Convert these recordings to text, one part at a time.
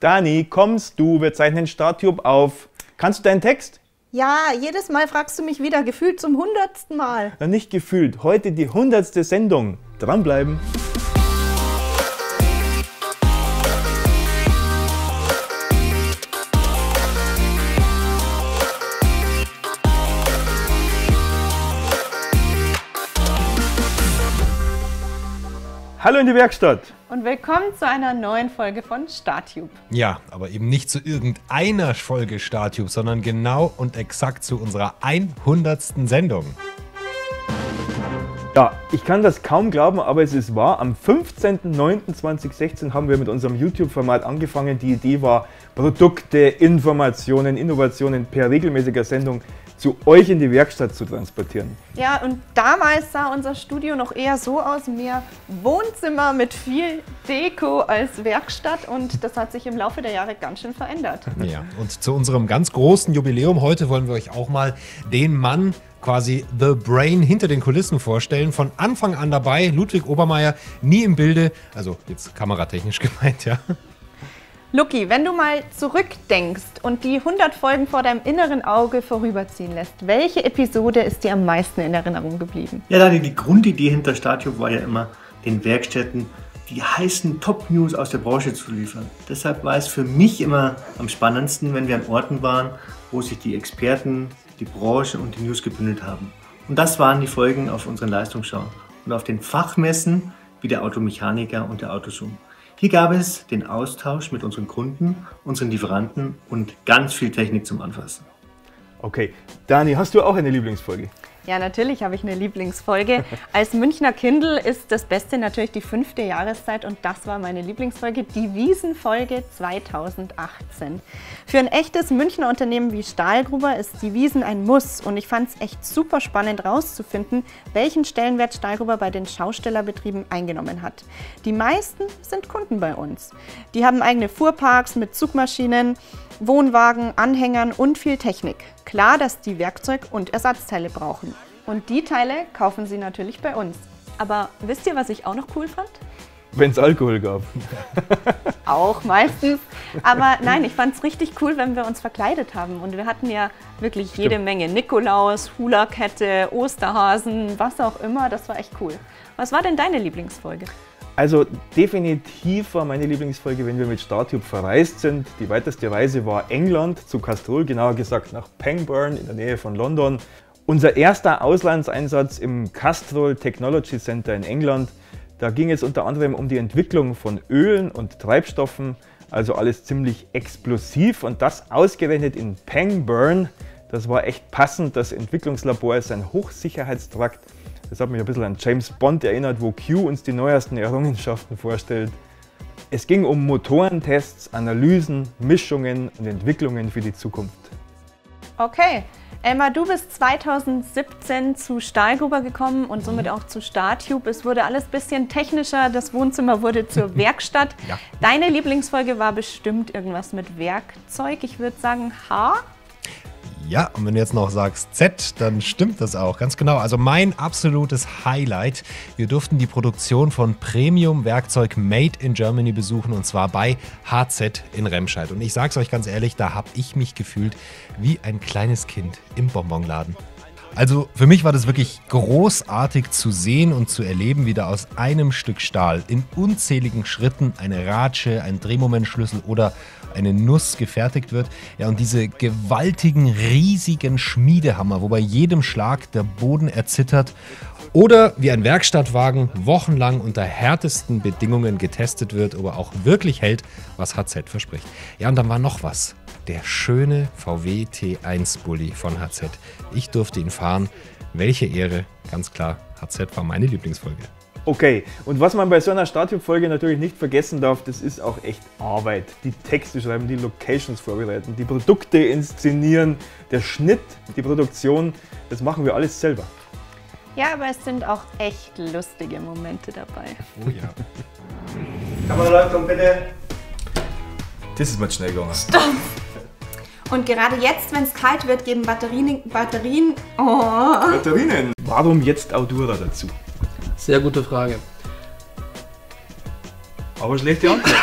Dani, kommst du? Wir zeichnen StarTube auf. Kannst du deinen Text? Ja, jedes Mal fragst du mich wieder, gefühlt zum 100. Mal. Na, nicht gefühlt. Heute die 100. Sendung. Dranbleiben. Hallo in die Werkstatt! Und willkommen zu einer neuen Folge von StarTube. Ja, aber eben nicht zu irgendeiner Folge StarTube, sondern genau und exakt zu unserer 100. Sendung. Ja, ich kann das kaum glauben, aber es ist wahr. Am 15.09.2016 haben wir mit unserem YouTube-Format angefangen. Die Idee war, Produkte, Informationen, Innovationen per regelmäßiger Sendung zu euch in die Werkstatt zu transportieren. Ja, und damals sah unser Studio noch eher so aus, mehr Wohnzimmer mit viel Deko als Werkstatt, und das hat sich im Laufe der Jahre ganz schön verändert. Ja, und zu unserem ganz großen Jubiläum heute wollen wir euch auch mal den Mann, quasi The Brain hinter den Kulissen vorstellen. Von Anfang an dabei, Ludwig Obermeier, nie im Bilde, also jetzt kameratechnisch gemeint, ja. Luki, wenn du mal zurückdenkst und die 100 Folgen vor deinem inneren Auge vorüberziehen lässt, welche Episode ist dir am meisten in Erinnerung geblieben? Ja, Dani, die Grundidee hinter StarTube war ja immer, den Werkstätten die heißen Top-News aus der Branche zu liefern. Deshalb war es für mich immer am spannendsten, wenn wir an Orten waren, wo sich die Experten, die Branche und die News gebündelt haben. Und das waren die Folgen auf unseren Leistungsschauen und auf den Fachmessen wie der Automechaniker und der Autozoom. Hier gab es den Austausch mit unseren Kunden, unseren Lieferanten und ganz viel Technik zum Anfassen. Okay, Dani, hast du auch eine Lieblingsfolge? Ja, natürlich habe ich eine Lieblingsfolge. Als Münchner Kindl ist das Beste natürlich die 5. Jahreszeit, und das war meine Lieblingsfolge, die Wiesen-Folge 2018. Für ein echtes Münchner Unternehmen wie Stahlgruber ist die Wiesen ein Muss, und ich fand es echt super spannend rauszufinden, welchen Stellenwert Stahlgruber bei den Schaustellerbetrieben eingenommen hat. Die meisten sind Kunden bei uns. Die haben eigene Fuhrparks mit Zugmaschinen, Wohnwagen, Anhängern und viel Technik. Klar, dass die Werkzeug- und Ersatzteile brauchen. Und die Teile kaufen sie natürlich bei uns. Aber wisst ihr, was ich auch noch cool fand? Wenn es Alkohol gab. Auch meistens. Aber nein, ich fand es richtig cool, wenn wir uns verkleidet haben. Und wir hatten ja wirklich jede Menge. Nikolaus, Hula-Kette, Osterhasen, was auch immer. Das war echt cool. Was war denn deine Lieblingsfolge? Also definitiv war meine Lieblingsfolge, wenn wir mit StarTube verreist sind. Die weiteste Reise war England, zu Castrol, genauer gesagt nach Pangbourne in der Nähe von London. Unser erster Auslandseinsatz im Castrol Technology Center in England. Da ging es unter anderem um die Entwicklung von Ölen und Treibstoffen, also alles ziemlich explosiv, und das ausgerechnet in Pangbourne. Das war echt passend. Das Entwicklungslabor ist ein Hochsicherheitstrakt. Das hat mich ein bisschen an James Bond erinnert, wo Q uns die neuesten Errungenschaften vorstellt. Es ging um Motorentests, Analysen, Mischungen und Entwicklungen für die Zukunft. Okay, Elmar, du bist 2017 zu Stahlgruber gekommen und somit auch zu StarTube. Es wurde alles ein bisschen technischer, das Wohnzimmer wurde zur Werkstatt. Ja. Deine Lieblingsfolge war bestimmt irgendwas mit Werkzeug. Ich würde sagen H. Ja, und wenn du jetzt noch sagst Z, dann stimmt das auch, ganz genau. Also mein absolutes Highlight, wir durften die Produktion von Premium-Werkzeug Made in Germany besuchen, und zwar bei HZ in Remscheid. Und ich sag's euch ganz ehrlich, da habe ich mich gefühlt wie ein kleines Kind im Bonbonladen. Also für mich war das wirklich großartig zu sehen und zu erleben, wie da aus einem Stück Stahl in unzähligen Schritten eine Ratsche, ein Drehmomentschlüssel oder eine Nuss gefertigt wird. Ja, und diese gewaltigen, riesigen Schmiedehammer, wo bei jedem Schlag der Boden erzittert, oder wie ein Werkstattwagen wochenlang unter härtesten Bedingungen getestet wird, ob er auch wirklich hält, was HZ verspricht. Ja, und dann war noch was. Der schöne VW T1 Bulli von HZ. Ich durfte ihn fahren. Welche Ehre. Ganz klar, HZ war meine Lieblingsfolge. Okay, und was man bei so einer StarTube-Folge natürlich nicht vergessen darf, das ist auch echt Arbeit. Die Texte schreiben, die Locations vorbereiten, die Produkte inszenieren, der Schnitt, die Produktion, das machen wir alles selber. Ja, aber es sind auch echt lustige Momente dabei. Oh ja. Kameraleitung bitte. Das ist mal schnell gegangen. Stopp! Und gerade jetzt, wenn es kalt wird, geben Batterien... Batterien! Warum jetzt Audura dazu? Sehr gute Frage. Aber schlechte Antwort.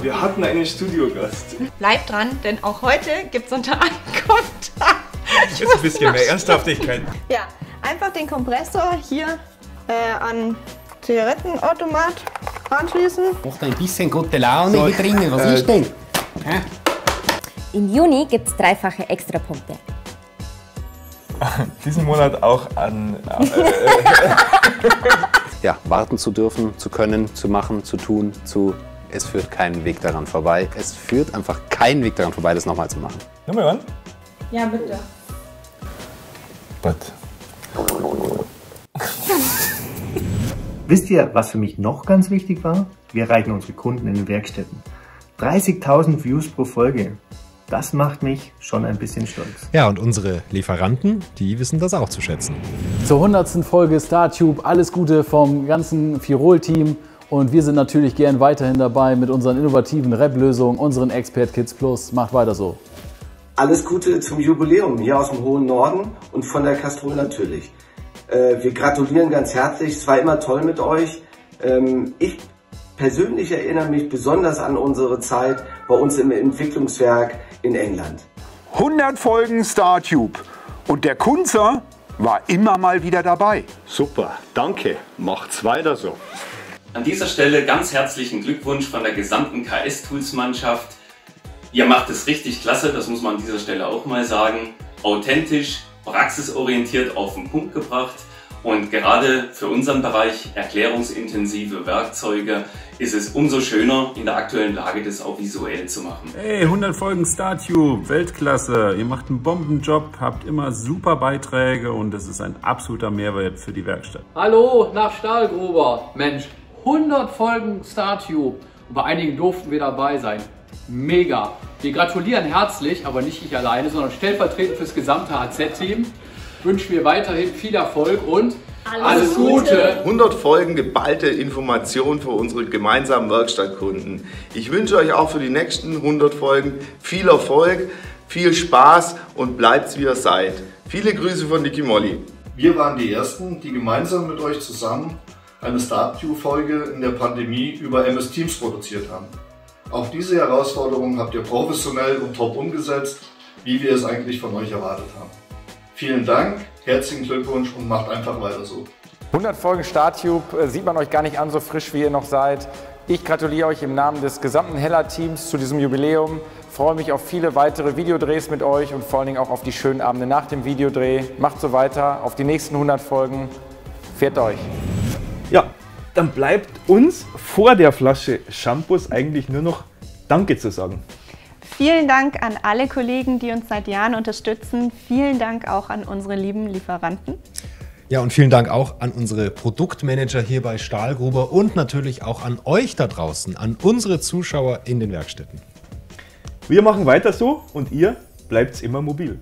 Wir hatten einen Studiogast. Bleibt dran, denn auch heute gibt es unter Ankunft. Jetzt ein bisschen mehr Ernsthaftigkeit. Ja, einfach den Kompressor hier an Zigarettenautomat anschließen. Macht ein bisschen gute Laune hier drinnen. Was ist denn? Hä? Im Juni gibt es 3-fache Extrapunkte. Diesen Monat auch an... Ja, warten zu dürfen, zu können, zu machen, zu tun, es führt keinen Weg daran vorbei. Es führt einfach keinen Weg daran vorbei, das nochmal zu machen. Nochmal an? Ja, bitte. Wisst ihr, was für mich noch ganz wichtig war? Wir erreichen unsere Kunden in den Werkstätten. 30.000 Views pro Folge. Das macht mich schon ein bisschen stolz. Ja, und unsere Lieferanten, die wissen das auch zu schätzen. Zur 100. Folge StarTube alles Gute vom ganzen Firol-Team und wir sind natürlich gern weiterhin dabei mit unseren innovativen Rap-Lösungen, unseren Expert Kids Plus. Macht weiter so. Alles Gute zum Jubiläum hier aus dem hohen Norden und von der Castrol natürlich. Wir gratulieren ganz herzlich, es war immer toll mit euch. Ich persönlich erinnere mich besonders an unsere Zeit bei uns im Entwicklungswerk in England. 100 Folgen StarTube und der Kunzer war immer mal wieder dabei. Super, danke, macht's weiter so. An dieser Stelle ganz herzlichen Glückwunsch von der gesamten KS-Tools-Mannschaft. Ihr macht es richtig klasse, das muss man an dieser Stelle auch mal sagen. Authentisch, praxisorientiert auf den Punkt gebracht. Und gerade für unseren Bereich erklärungsintensive Werkzeuge ist es umso schöner, in der aktuellen Lage das auch visuell zu machen. Hey, 100 Folgen StarTube, Weltklasse. Ihr macht einen Bombenjob, habt immer super Beiträge und es ist ein absoluter Mehrwert für die Werkstatt. Hallo nach Stahlgruber. Mensch, 100 Folgen StarTube. Und bei einigen durften wir dabei sein. Mega. Wir gratulieren herzlich, aber nicht ich alleine, sondern stellvertretend fürs gesamte HZ-Team. Wünschen wir weiterhin viel Erfolg und alles Gute! 100 Folgen geballte Information für unsere gemeinsamen Werkstattkunden. Ich wünsche euch auch für die nächsten 100 Folgen viel Erfolg, viel Spaß und bleibt's wie ihr seid. Viele Grüße von Niki Molly. Wir waren die Ersten, die gemeinsam mit euch zusammen eine StarTube-Folge in der Pandemie über MS Teams produziert haben. Auch diese Herausforderung habt ihr professionell und top umgesetzt, wie wir es eigentlich von euch erwartet haben. Vielen Dank, herzlichen Glückwunsch und macht einfach weiter so. 100 Folgen StarTube sieht man euch gar nicht an, so frisch wie ihr noch seid. Ich gratuliere euch im Namen des gesamten Heller-Teams zu diesem Jubiläum. Freue mich auf viele weitere Videodrehs mit euch und vor allen Dingen auch auf die schönen Abende nach dem Videodreh. Macht so weiter, auf die nächsten 100 Folgen. Fährt euch! Ja, dann bleibt uns vor der Flasche Shampoos eigentlich nur noch Danke zu sagen. Vielen Dank an alle Kollegen, die uns seit Jahren unterstützen. Vielen Dank auch an unsere lieben Lieferanten. Ja, und vielen Dank auch an unsere Produktmanager hier bei Stahlgruber und natürlich auch an euch da draußen, an unsere Zuschauer in den Werkstätten. Wir machen weiter so und ihr bleibt immer mobil.